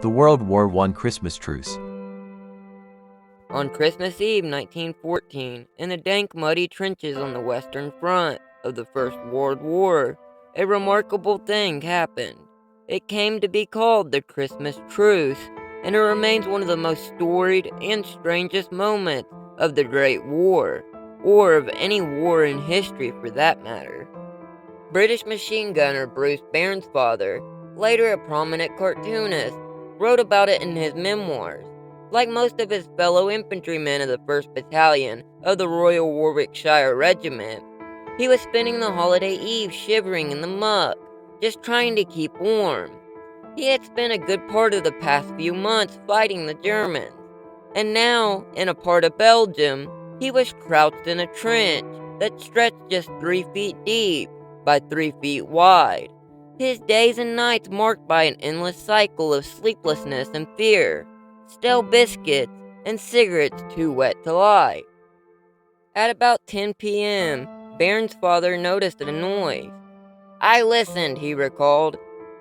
The World War I Christmas Truce. On Christmas Eve 1914, in the dank muddy trenches on the Western Front of the First World War, a remarkable thing happened. It came to be called the Christmas Truce, and it remains one of the most storied and strangest moments of the Great War, or of any war in history for that matter. British machine gunner Bruce Bairnsfather, later a prominent cartoonist, wrote about it in his memoirs. Like most of his fellow infantrymen of the 1st Battalion of the Royal Warwickshire Regiment, he was spending the holiday eve shivering in the muck, just trying to keep warm. He had spent a good part of the past few months fighting the Germans, and now, in a part of Belgium, he was crouched in a trench that stretched just 3 feet deep by 3 feet wide. His days and nights marked by an endless cycle of sleeplessness and fear, stale biscuits, and cigarettes too wet to light. At about 10 p.m., Bairnsfather noticed a noise. I listened, he recalled.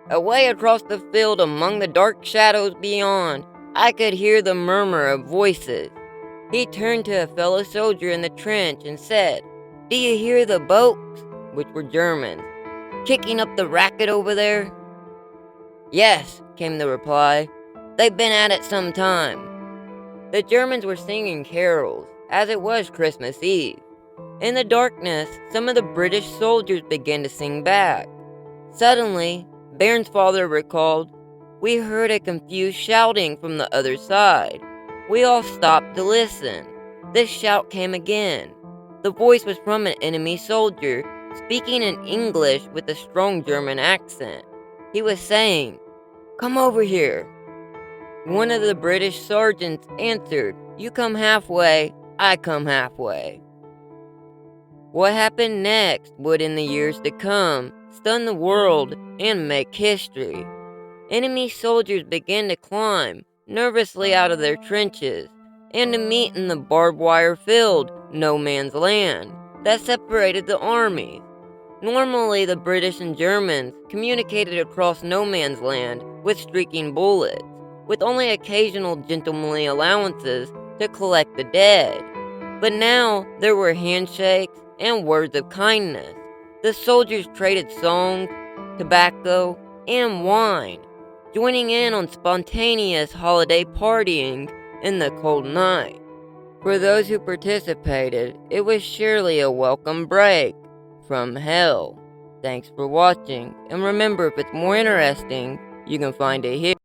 Away across the field among the dark shadows beyond, I could hear the murmur of voices. He turned to a fellow soldier in the trench and said, Do you hear the boats, which were Germans, kicking up the racket over there? Yes, came the reply. They've been at it some time. The Germans were singing carols, as it was Christmas Eve. In the darkness, some of the British soldiers began to sing back. Suddenly, Bairnsfather recalled, we heard a confused shouting from the other side. We all stopped to listen. This shout came again. The voice was from an enemy soldier, speaking in English with a strong German accent. He was saying, Come over here. One of the British sergeants answered, You come halfway, I come halfway. What happened next would, in the years to come, stun the world and make history. Enemy soldiers began to climb nervously out of their trenches and to meet in the barbed wire filled no man's land that separated the armies. Normally, the British and Germans communicated across no man's land with streaking bullets, with only occasional gentlemanly allowances to collect the dead. But now there were handshakes and words of kindness. The soldiers traded songs, tobacco, and wine, joining in on spontaneous holiday partying in the cold night. For those who participated, it was surely a welcome break from hell. Thanks for watching, and remember, if it's more interesting, you can find it here.